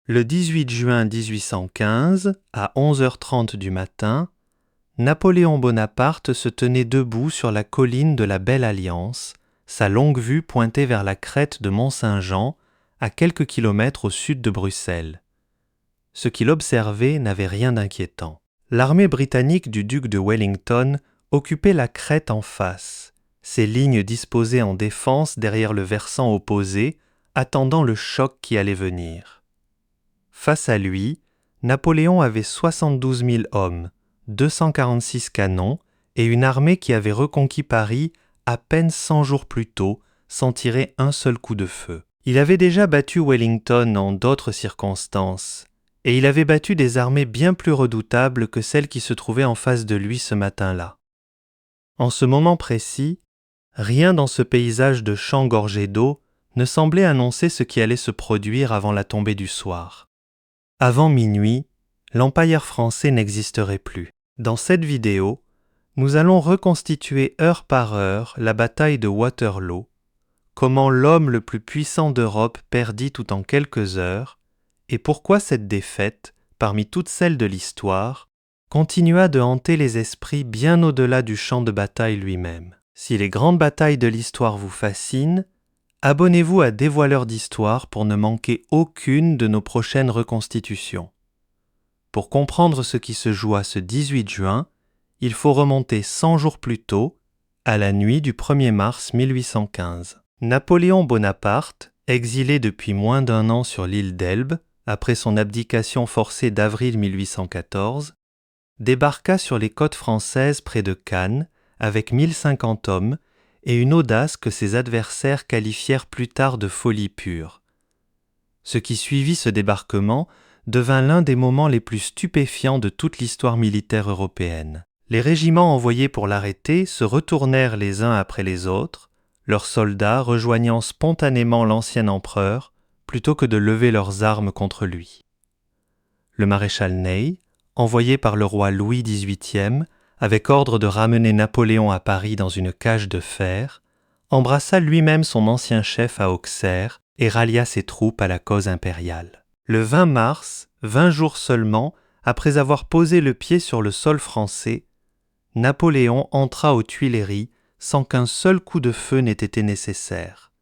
Le 18 juin 1815, à 11h30 du matin, Napoléon Bonaparte se tenait debout sur la colline de la Belle-Alliance, sa longue-vue pointée vers la crête de Mont-Saint-Jean, à quelques kilomètres au sud de Bruxelles. Ce qu'il observait n'avait rien d'inquiétant. L'armée britannique du duc de Wellington occupait la crête en face, ses lignes disposées en défense derrière le versant opposé, attendant le choc qui allait venir. Face à lui, Napoléon avait 72 000 hommes, 246 canons et une armée qui avait reconquis Paris à peine 100 jours plus tôt, sans tirer un seul coup de feu. Il avait déjà battu Wellington en d'autres circonstances, et il avait battu des armées bien plus redoutables que celles qui se trouvaient en face de lui ce matin-là. En ce moment précis, rien dans ce paysage de champs gorgés d'eau ne semblait annoncer ce qui allait se produire avant la tombée du soir. Avant minuit, l'Empire français n'existerait plus. Dans cette vidéo, nous allons reconstituer heure par heure la bataille de Waterloo, comment l'homme le plus puissant d'Europe perdit tout en quelques heures, et pourquoi cette défaite, parmi toutes celles de l'histoire, continua de hanter les esprits bien au-delà du champ de bataille lui-même. Si les grandes batailles de l'histoire vous fascinent, abonnez-vous à Dévoileurs d'Histoire pour ne manquer aucune de nos prochaines reconstitutions. Pour comprendre ce qui se joua ce 18 juin, il faut remonter 100 jours plus tôt, à la nuit du 1er mars 1815. Napoléon Bonaparte, exilé depuis moins d'1 an sur l'île d'Elbe, après son abdication forcée d'avril 1814, débarqua sur les côtes françaises près de Cannes avec 1050 hommes et une audace que ses adversaires qualifièrent plus tard de folie pure. Ce qui suivit ce débarquement devint l'un des moments les plus stupéfiants de toute l'histoire militaire européenne. Les régiments envoyés pour l'arrêter se retournèrent les uns après les autres, leurs soldats rejoignant spontanément l'ancien empereur plutôt que de lever leurs armes contre lui. Le maréchal Ney, envoyé par le roi Louis XVIII, avec ordre de ramener Napoléon à Paris dans une cage de fer, embrassa lui-même son ancien chef à Auxerre et rallia ses troupes à la cause impériale. Le 20 mars, 20 jours seulement après avoir posé le pied sur le sol français, Napoléon entra aux Tuileries sans qu'un seul coup de feu n'ait été nécessaire.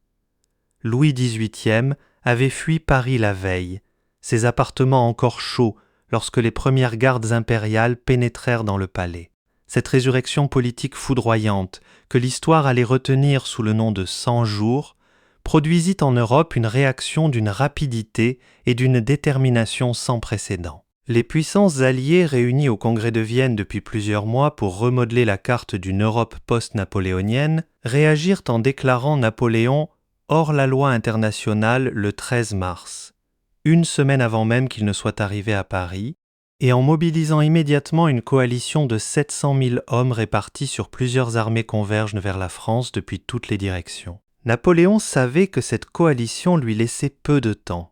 Louis XVIII avait fui Paris la veille, ses appartements encore chauds lorsque les premières gardes impériales pénétrèrent dans le palais. Cette résurrection politique foudroyante, que l'histoire allait retenir sous le nom de 100 jours, produisit en Europe une réaction d'une rapidité et d'une détermination sans précédent. Les puissances alliées réunies au Congrès de Vienne depuis plusieurs mois pour remodeler la carte d'une Europe post-napoléonienne réagirent en déclarant Napoléon hors la loi internationale le 13 mars, une semaine avant même qu'il ne soit arrivé à Paris, et en mobilisant immédiatement une coalition de 700 000 hommes répartis sur plusieurs armées convergent vers la France depuis toutes les directions. Napoléon savait que cette coalition lui laissait peu de temps.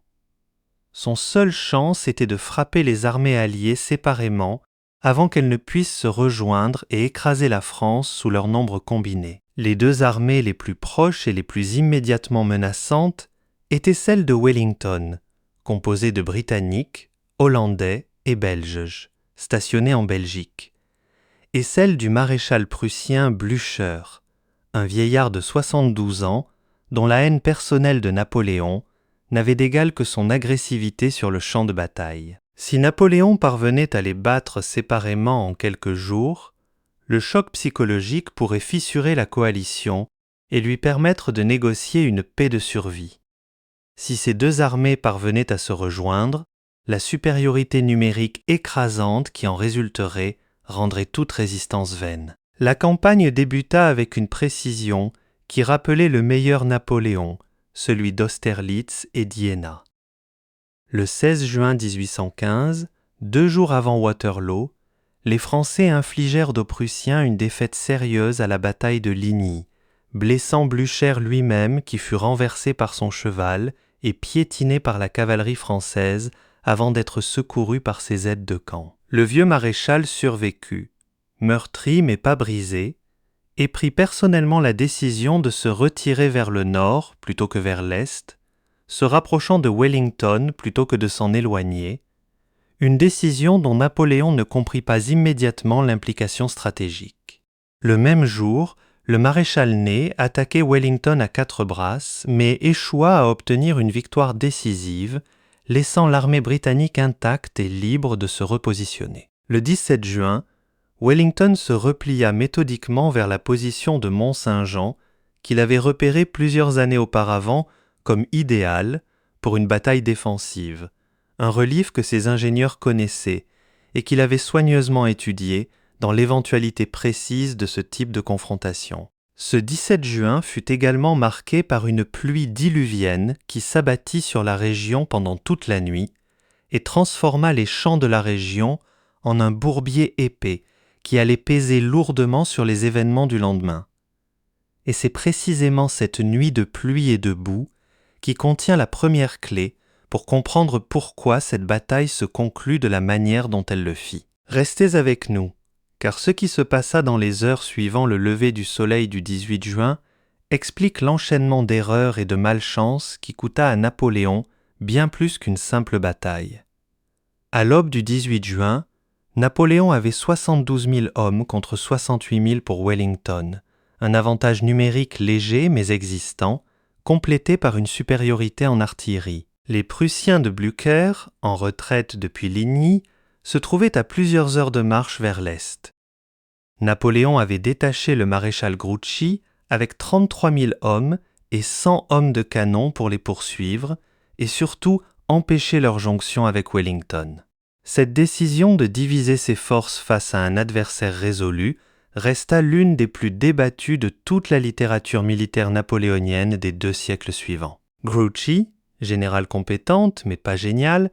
Son seule chance était de frapper les armées alliées séparément avant qu'elles ne puissent se rejoindre et écraser la France sous leur nombre combiné. Les deux armées les plus proches et les plus immédiatement menaçantes étaient celles de Wellington, composées de Britanniques, Hollandais et Belges, stationnés en Belgique, et celle du maréchal prussien Blücher, un vieillard de 72 ans dont la haine personnelle de Napoléon n'avait d'égal que son agressivité sur le champ de bataille. Si Napoléon parvenait à les battre séparément en quelques jours, le choc psychologique pourrait fissurer la coalition et lui permettre de négocier une paix de survie. Si ces deux armées parvenaient à se rejoindre, la supériorité numérique écrasante qui en résulterait rendrait toute résistance vaine. La campagne débuta avec une précision qui rappelait le meilleur Napoléon, celui d'Austerlitz et d'Iéna. Le 16 juin 1815, 2 jours avant Waterloo, les Français infligèrent aux Prussiens une défaite sérieuse à la bataille de Ligny, blessant Blücher lui-même qui fut renversé par son cheval et piétiné par la cavalerie française avant d'être secouru par ses aides de camp. Le vieux maréchal survécut, meurtri mais pas brisé, et prit personnellement la décision de se retirer vers le nord plutôt que vers l'est, se rapprochant de Wellington plutôt que de s'en éloigner, une décision dont Napoléon ne comprit pas immédiatement l'implication stratégique. Le même jour, le maréchal Ney attaquait Wellington à 4 brasses, mais échoua à obtenir une victoire décisive, laissant l'armée britannique intacte et libre de se repositionner. Le 17 juin, Wellington se replia méthodiquement vers la position de Mont-Saint-Jean, qu'il avait repérée plusieurs années auparavant comme idéale pour une bataille défensive, un relief que ses ingénieurs connaissaient et qu'il avait soigneusement étudié dans l'éventualité précise de ce type de confrontation. Ce 17 juin fut également marqué par une pluie diluvienne qui s'abattit sur la région pendant toute la nuit et transforma les champs de la région en un bourbier épais qui allait peser lourdement sur les événements du lendemain. Et c'est précisément cette nuit de pluie et de boue qui contient la première clé pour comprendre pourquoi cette bataille se conclut de la manière dont elle le fit. Restez avec nous, car ce qui se passa dans les heures suivant le lever du soleil du 18 juin explique l'enchaînement d'erreurs et de malchance qui coûta à Napoléon bien plus qu'une simple bataille. À l'aube du 18 juin, Napoléon avait 72 000 hommes contre 68 000 pour Wellington, un avantage numérique léger mais existant, complété par une supériorité en artillerie. Les Prussiens de Blücher, en retraite depuis Ligny, se trouvaient à plusieurs heures de marche vers l'est. Napoléon avait détaché le maréchal Grouchy avec 33 000 hommes et 100 hommes de canon pour les poursuivre et surtout empêcher leur jonction avec Wellington. Cette décision de diviser ses forces face à un adversaire résolu resta l'une des plus débattues de toute la littérature militaire napoléonienne des 2 siècles suivants. Grouchy, général compétente mais pas génial,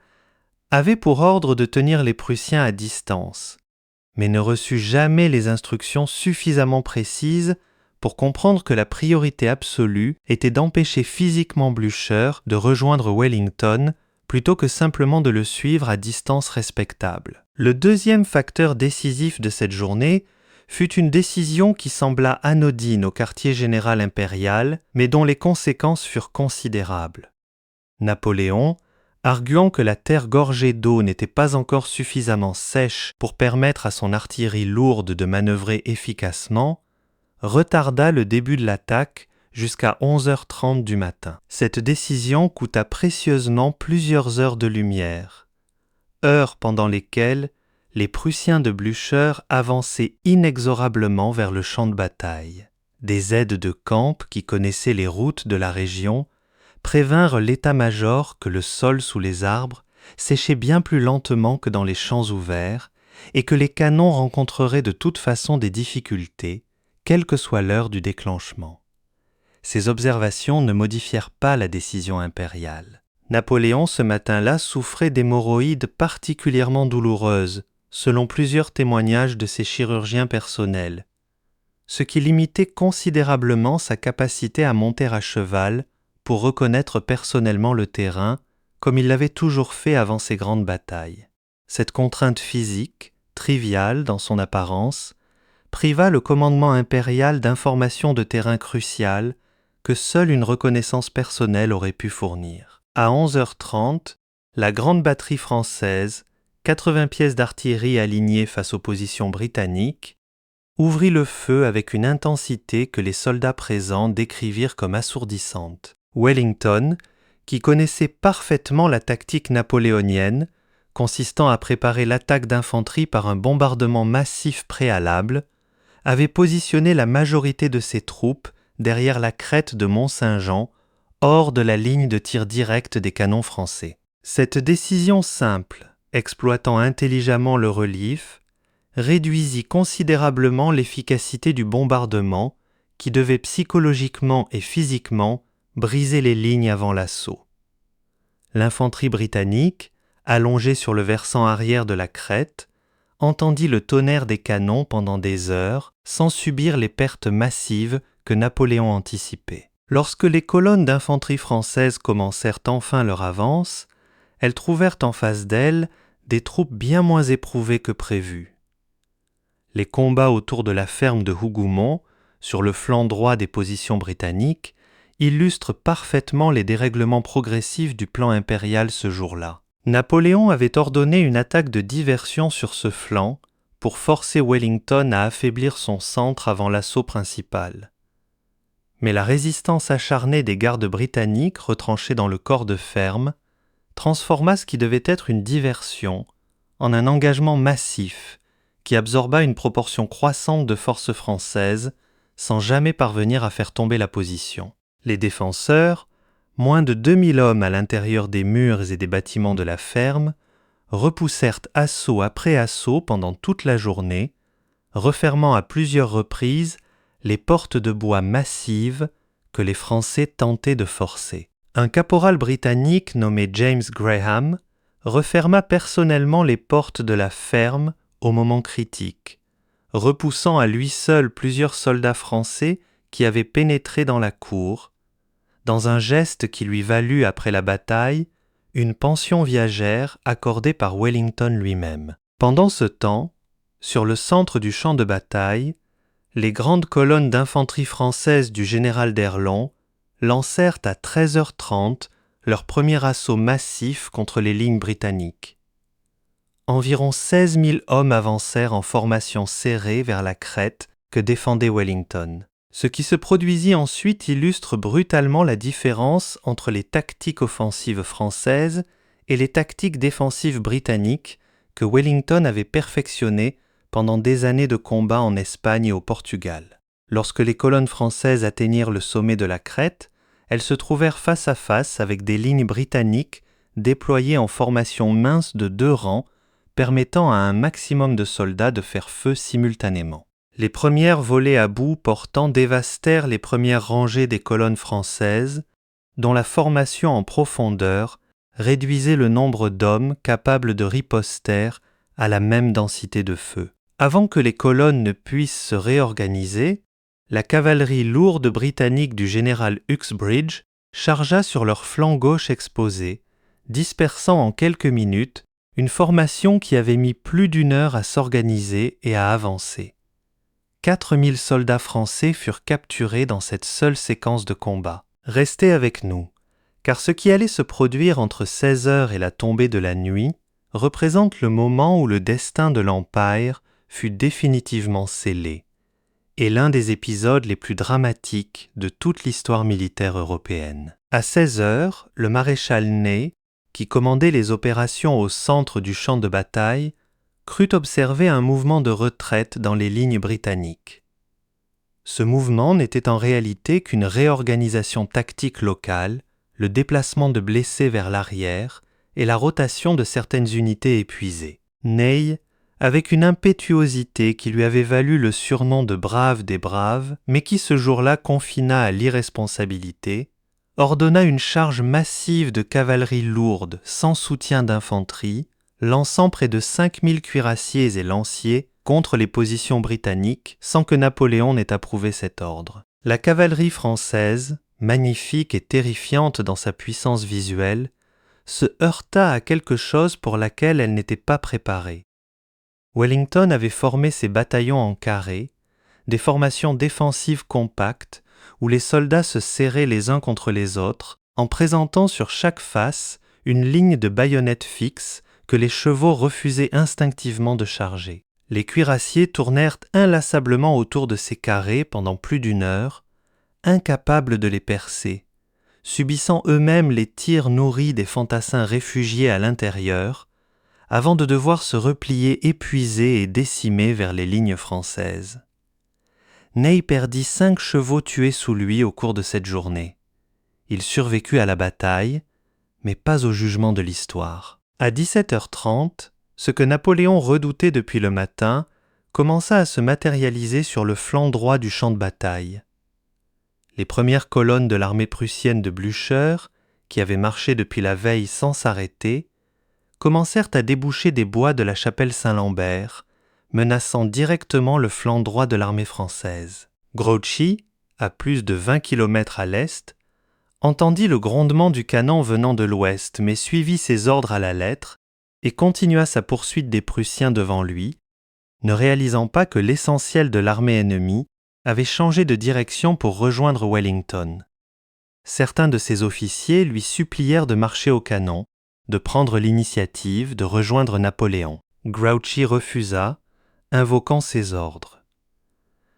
avait pour ordre de tenir les Prussiens à distance, mais ne reçut jamais les instructions suffisamment précises pour comprendre que la priorité absolue était d'empêcher physiquement Blücher de rejoindre Wellington plutôt que simplement de le suivre à distance respectable. Le deuxième facteur décisif de cette journée fut une décision qui sembla anodine au quartier général impérial, mais dont les conséquences furent considérables. Napoléon, arguant que la terre gorgée d'eau n'était pas encore suffisamment sèche pour permettre à son artillerie lourde de manœuvrer efficacement, retarda le début de l'attaque jusqu'à 11h30 du matin. Cette décision coûta précieusement plusieurs heures de lumière, heures pendant lesquelles les Prussiens de Blücher avançaient inexorablement vers le champ de bataille. Des aides de camp qui connaissaient les routes de la région prévinrent l'état-major que le sol sous les arbres séchait bien plus lentement que dans les champs ouverts et que les canons rencontreraient de toute façon des difficultés, quelle que soit l'heure du déclenchement. Ces observations ne modifièrent pas la décision impériale. Napoléon, ce matin-là, souffrait d'hémorroïdes particulièrement douloureuses, selon plusieurs témoignages de ses chirurgiens personnels, ce qui limitait considérablement sa capacité à monter à cheval pour reconnaître personnellement le terrain, comme il l'avait toujours fait avant ses grandes batailles. Cette contrainte physique, triviale dans son apparence, priva le commandement impérial d'informations de terrain cruciales que seule une reconnaissance personnelle aurait pu fournir. À 11h30, la grande batterie française, 80 pièces d'artillerie alignées face aux positions britanniques, ouvrit le feu avec une intensité que les soldats présents décrivirent comme assourdissante. Wellington, qui connaissait parfaitement la tactique napoléonienne, consistant à préparer l'attaque d'infanterie par un bombardement massif préalable, avait positionné la majorité de ses troupes derrière la crête de Mont-Saint-Jean, hors de la ligne de tir direct des canons français. Cette décision simple, exploitant intelligemment le relief, réduisit considérablement l'efficacité du bombardement qui devait psychologiquement et physiquement briser les lignes avant l'assaut. L'infanterie britannique, allongée sur le versant arrière de la crête, entendit le tonnerre des canons pendant des heures sans subir les pertes massives que Napoléon anticipait. Lorsque les colonnes d'infanterie françaises commencèrent enfin leur avance, elles trouvèrent en face d'elles des troupes bien moins éprouvées que prévu. Les combats autour de la ferme de Hougoumont, sur le flanc droit des positions britanniques, illustre parfaitement les dérèglements progressifs du plan impérial ce jour-là. Napoléon avait ordonné une attaque de diversion sur ce flanc pour forcer Wellington à affaiblir son centre avant l'assaut principal. Mais la résistance acharnée des gardes britanniques retranchés dans le corps de ferme transforma ce qui devait être une diversion en un engagement massif qui absorba une proportion croissante de forces françaises sans jamais parvenir à faire tomber la position. Les défenseurs, moins de 2000 hommes à l'intérieur des murs et des bâtiments de la ferme, repoussèrent assaut après assaut pendant toute la journée, refermant à plusieurs reprises les portes de bois massives que les Français tentaient de forcer. Un caporal britannique nommé James Graham referma personnellement les portes de la ferme au moment critique, repoussant à lui seul plusieurs soldats français qui avaient pénétré dans la cour, dans un geste qui lui valut après la bataille une pension viagère accordée par Wellington lui-même. Pendant ce temps, sur le centre du champ de bataille, les grandes colonnes d'infanterie française du général d'Erlon lancèrent à 13h30 leur premier assaut massif contre les lignes britanniques. Environ 16 000 hommes avancèrent en formation serrée vers la crête que défendait Wellington. Ce qui se produisit ensuite illustre brutalement la différence entre les tactiques offensives françaises et les tactiques défensives britanniques que Wellington avait perfectionnées pendant des années de combat en Espagne et au Portugal. Lorsque les colonnes françaises atteignirent le sommet de la crête, elles se trouvèrent face à face avec des lignes britanniques déployées en formation mince de 2 rangs, permettant à un maximum de soldats de faire feu simultanément. Les premières volées à bout portant dévastèrent les premières rangées des colonnes françaises, dont la formation en profondeur réduisait le nombre d'hommes capables de riposter à la même densité de feu. Avant que les colonnes ne puissent se réorganiser, la cavalerie lourde britannique du général Uxbridge chargea sur leur flanc gauche exposé, dispersant en quelques minutes une formation qui avait mis plus d'1 heure à s'organiser et à avancer. 4000 soldats français furent capturés dans cette seule séquence de combat. Restez avec nous, car ce qui allait se produire entre 16h et la tombée de la nuit représente le moment où le destin de l'Empire fut définitivement scellé, et l'un des épisodes les plus dramatiques de toute l'histoire militaire européenne. À 16h, le maréchal Ney, qui commandait les opérations au centre du champ de bataille, crut observer un mouvement de retraite dans les lignes britanniques. Ce mouvement n'était en réalité qu'une réorganisation tactique locale, le déplacement de blessés vers l'arrière et la rotation de certaines unités épuisées. Ney, avec une impétuosité qui lui avait valu le surnom de Brave des Braves, mais qui ce jour-là confina à l'irresponsabilité, ordonna une charge massive de cavalerie lourde sans soutien d'infanterie, lançant près de 5000 cuirassiers et lanciers contre les positions britanniques sans que Napoléon n'ait approuvé cet ordre. La cavalerie française, magnifique et terrifiante dans sa puissance visuelle, se heurta à quelque chose pour laquelle elle n'était pas préparée. Wellington avait formé ses bataillons en carré, des formations défensives compactes où les soldats se serraient les uns contre les autres en présentant sur chaque face une ligne de baïonnettes fixes que les chevaux refusaient instinctivement de charger. Les cuirassiers tournèrent inlassablement autour de ces carrés pendant plus d'1 heure, incapables de les percer, subissant eux-mêmes les tirs nourris des fantassins réfugiés à l'intérieur, avant de devoir se replier épuisés et décimés vers les lignes françaises. Ney perdit 5 chevaux tués sous lui au cours de cette journée. Il survécut à la bataille, mais pas au jugement de l'histoire. À 17h30, ce que Napoléon redoutait depuis le matin commença à se matérialiser sur le flanc droit du champ de bataille. Les premières colonnes de l'armée prussienne de Blücher, qui avaient marché depuis la veille sans s'arrêter, commencèrent à déboucher des bois de la chapelle Saint-Lambert, menaçant directement le flanc droit de l'armée française. Grouchy, à plus de 20 km à l'est, entendit le grondement du canon venant de l'ouest, mais suivit ses ordres à la lettre et continua sa poursuite des Prussiens devant lui, ne réalisant pas que l'essentiel de l'armée ennemie avait changé de direction pour rejoindre Wellington. certains de ses officiers lui supplièrent de marcher au canon, de prendre l'initiative de rejoindre Napoléon. Grouchy refusa, invoquant ses ordres.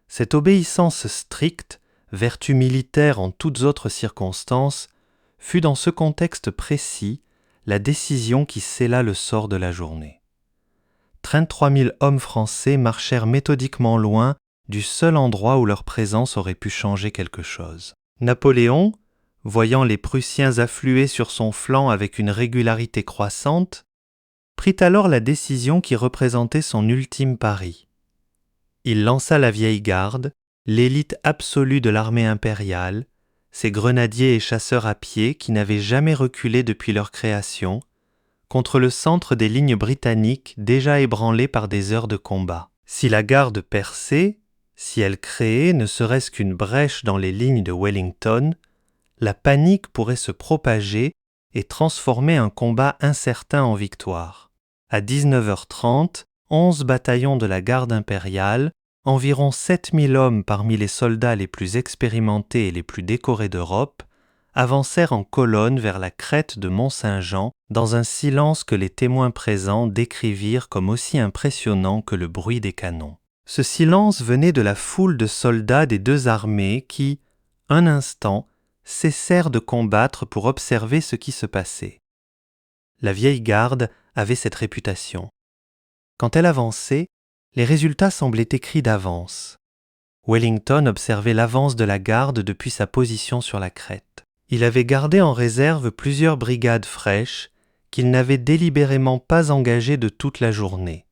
Cette obéissance stricte, vertu militaire en toutes autres circonstances, fut dans ce contexte précis la décision qui scella le sort de la journée. 33 000 hommes français marchèrent méthodiquement loin du seul endroit où leur présence aurait pu changer quelque chose. Napoléon, voyant les Prussiens affluer sur son flanc avec une régularité croissante, prit alors la décision qui représentait son ultime pari. Il lança la vieille garde, l'élite absolue de l'armée impériale, ces grenadiers et chasseurs à pied qui n'avaient jamais reculé depuis leur création, contre le centre des lignes britanniques déjà ébranlées par des heures de combat. Si la garde perçait, si elle créait ne serait-ce qu'une brèche dans les lignes de Wellington, la panique pourrait se propager et transformer un combat incertain en victoire. À 19h30, 11 bataillons de la garde impériale, environ 7000 hommes parmi les soldats les plus expérimentés et les plus décorés d'Europe, avancèrent en colonne vers la crête de Mont-Saint-Jean dans un silence que les témoins présents décrivirent comme aussi impressionnant que le bruit des canons. Ce silence venait de la foule de soldats des deux armées qui, un instant, cessèrent de combattre pour observer ce qui se passait. La vieille garde avait cette réputation. Quand elle avançait, les résultats semblaient écrits d'avance. Wellington observait l'avance de la garde depuis sa position sur la crête. Il avait gardé en réserve plusieurs brigades fraîches qu'il n'avait délibérément pas engagées de toute la journée.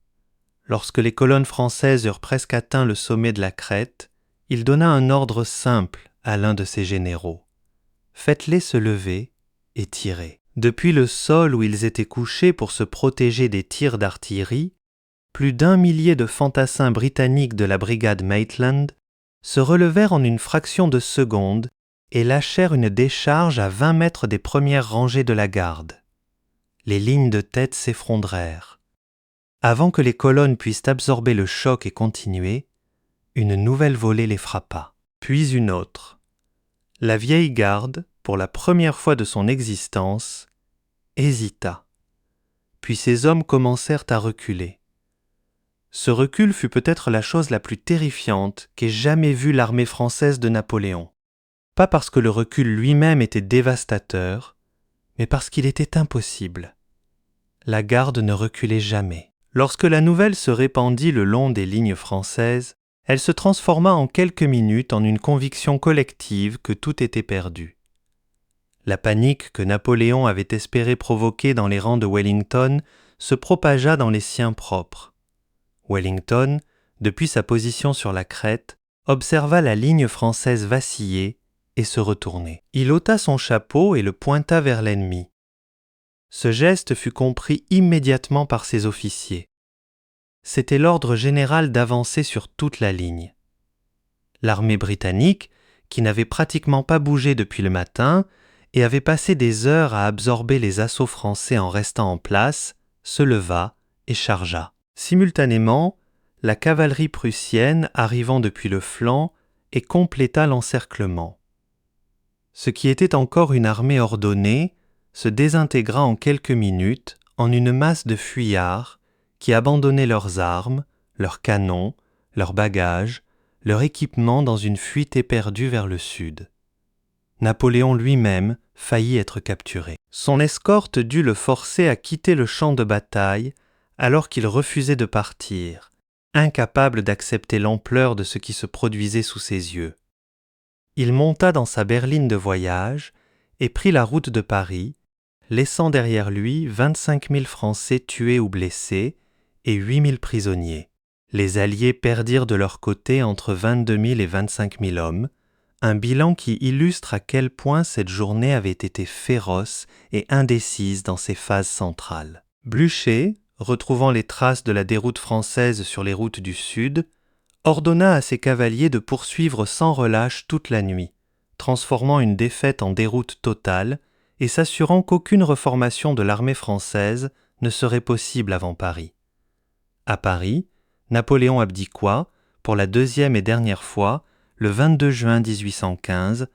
Lorsque les colonnes françaises eurent presque atteint le sommet de la crête, il donna un ordre simple à l'un de ses généraux. « Faites-les se lever et tirer. » Depuis le sol où ils étaient couchés pour se protéger des tirs d'artillerie, plus d'1 millier de fantassins britanniques de la brigade Maitland se relevèrent en une fraction de seconde et lâchèrent une décharge à 20 mètres des premières rangées de la garde. Les lignes de tête s'effondrèrent. Avant que les colonnes puissent absorber le choc et continuer, une nouvelle volée les frappa, puis une autre. La vieille garde, pour la première fois de son existence, hésita. Puis ses hommes commencèrent à reculer. Ce recul fut peut-être la chose la plus terrifiante qu'ait jamais vue l'armée française de Napoléon. Pas parce que le recul lui-même était dévastateur, mais parce qu'il était impossible. La garde ne reculait jamais. Lorsque la nouvelle se répandit le long des lignes françaises, elle se transforma en quelques minutes en une conviction collective que tout était perdu. La panique que Napoléon avait espéré provoquer dans les rangs de Wellington se propagea dans les siens propres. Wellington, depuis sa position sur la crête, observa la ligne française vaciller et se retourner. Il ôta son chapeau et le pointa vers l'ennemi. Ce geste fut compris immédiatement par ses officiers. C'était l'ordre général d'avancer sur toute la ligne. L'armée britannique, qui n'avait pratiquement pas bougé depuis le matin et avait passé des heures à absorber les assauts français en restant en place, se leva et chargea. Simultanément, la cavalerie prussienne, arrivant depuis le flanc, et compléta l'encerclement. Ce qui était encore une armée ordonnée se désintégra en quelques minutes en une masse de fuyards qui abandonnaient leurs armes, leurs canons, leurs bagages, leur équipement dans une fuite éperdue vers le sud. Napoléon lui-même faillit être capturé. Son escorte dut le forcer à quitter le champ de bataille alors qu'il refusait de partir, incapable d'accepter l'ampleur de ce qui se produisait sous ses yeux. Il monta dans sa berline de voyage et prit la route de Paris, laissant derrière lui 25 000 Français tués ou blessés et 8 000 prisonniers. Les Alliés perdirent de leur côté entre 22 000 et 25 000 hommes, un bilan qui illustre à quel point cette journée avait été féroce et indécise dans ses phases centrales. Blücher, retrouvant les traces de la déroute française sur les routes du sud, ordonna à ses cavaliers de poursuivre sans relâche toute la nuit, transformant une défaite en déroute totale et s'assurant qu'aucune reformation de l'armée française ne serait possible avant Paris. À Paris, Napoléon abdiqua, pour la deuxième et dernière fois, le 22 juin 1815,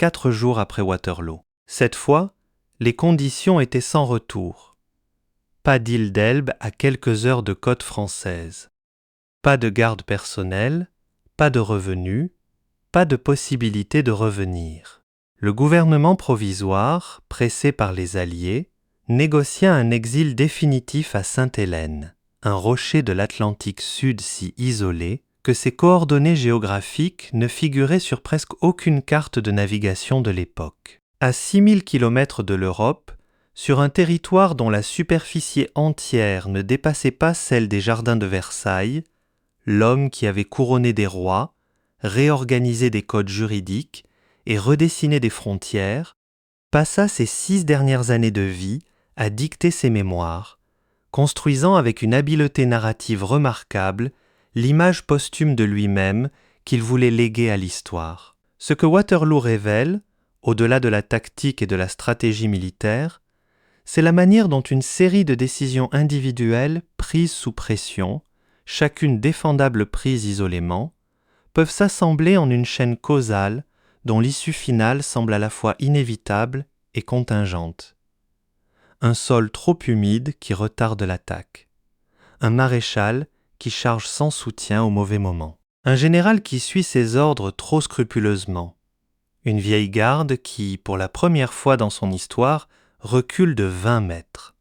4 jours après Waterloo. Cette fois, les conditions étaient sans retour. Pas d'île d'Elbe à quelques heures de côte française. Pas de garde personnelle, pas de revenus, pas de possibilité de revenir. Le gouvernement provisoire, pressé par les Alliés, négocia un exil définitif à Sainte-Hélène, un rocher de l'Atlantique Sud si isolé que ses coordonnées géographiques ne figuraient sur presque aucune carte de navigation de l'époque. À 6000 km de l'Europe, sur un territoire dont la superficie entière ne dépassait pas celle des jardins de Versailles, l'homme qui avait couronné des rois, réorganisé des codes juridiques et redessiné des frontières, passa ses 6 dernières années de vie à dicter ses mémoires, construisant avec une habileté narrative remarquable l'image posthume de lui-même qu'il voulait léguer à l'histoire. Ce que Waterloo révèle, au-delà de la tactique et de la stratégie militaire, c'est la manière dont une série de décisions individuelles prises sous pression, chacune défendable prise isolément, peuvent s'assembler en une chaîne causale dont l'issue finale semble à la fois inévitable et contingente. Un sol trop humide qui retarde l'attaque. Un maréchal qui charge sans soutien au mauvais moment. Un général qui suit ses ordres trop scrupuleusement. Une vieille garde qui, pour la première fois dans son histoire, recule de 20 mètres.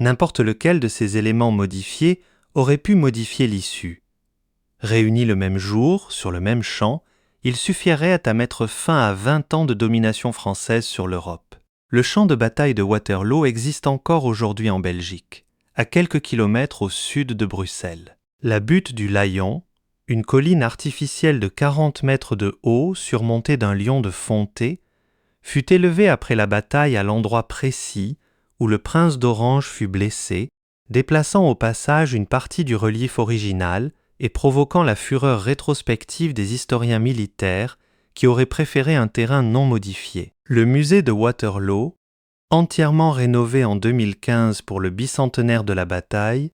N'importe lequel de ces éléments modifiés aurait pu modifier l'issue. Réunis le même jour, sur le même champ, il suffirait à mettre fin à 20 ans de domination française sur l'Europe. Le champ de bataille de Waterloo existe encore aujourd'hui en Belgique, à quelques kilomètres au sud de Bruxelles. La butte du Layon, une colline artificielle de 40 mètres de haut surmontée d'un lion de Fonté, fut élevée après la bataille à l'endroit précis où le prince d'Orange fut blessé, déplaçant au passage une partie du relief original et provoquant la fureur rétrospective des historiens militaires qui auraient préféré un terrain non modifié. Le musée de Waterloo, entièrement rénové en 2015 pour le bicentenaire de la bataille,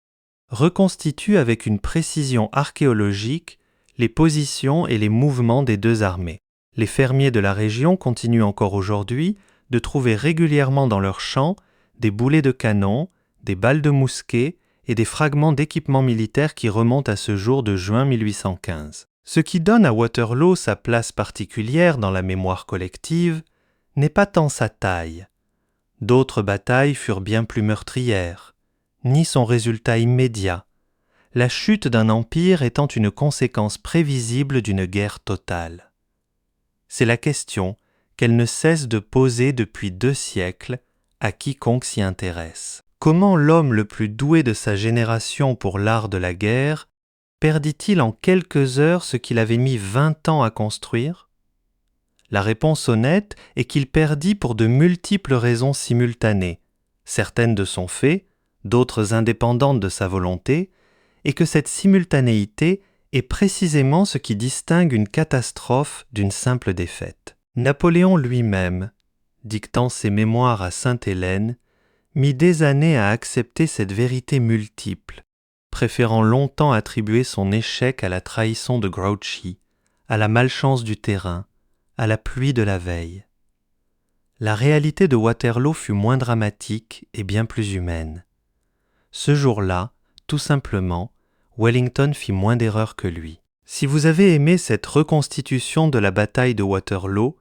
reconstitue avec une précision archéologique les positions et les mouvements des deux armées. Les fermiers de la région continuent encore aujourd'hui de trouver régulièrement dans leurs champs des boulets de canon, des balles de mousquet et des fragments d'équipements militaires qui remontent à ce jour de juin 1815. Ce qui donne à Waterloo sa place particulière dans la mémoire collective n'est pas tant sa taille. D'autres batailles furent bien plus meurtrières, ni son résultat immédiat, la chute d'un empire étant une conséquence prévisible d'une guerre totale. C'est la question qu'elle ne cesse de poser depuis 2 siècles à quiconque s'y intéresse. Comment l'homme le plus doué de sa génération pour l'art de la guerre perdit-il en quelques heures ce qu'il avait mis 20 ans à construire ? La réponse honnête est qu'il perdit pour de multiples raisons simultanées, certaines de son fait, d'autres indépendantes de sa volonté, et que cette simultanéité est précisément ce qui distingue une catastrophe d'une simple défaite. Napoléon lui-même, dictant ses mémoires à Sainte-Hélène, mit des années à accepter cette vérité multiple, préférant longtemps attribuer son échec à la trahison de Grouchy, à la malchance du terrain, à la pluie de la veille. La réalité de Waterloo fut moins dramatique et bien plus humaine. Ce jour-là, tout simplement, Wellington fit moins d'erreurs que lui. Si vous avez aimé cette reconstitution de la bataille de Waterloo,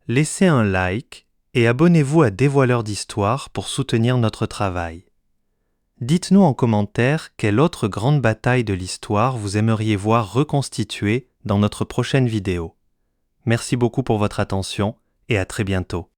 laissez un like et abonnez-vous à Dévoileurs d'Histoire pour soutenir notre travail. Dites-nous en commentaire quelle autre grande bataille de l'histoire vous aimeriez voir reconstituée dans notre prochaine vidéo. Merci beaucoup pour votre attention et à très bientôt.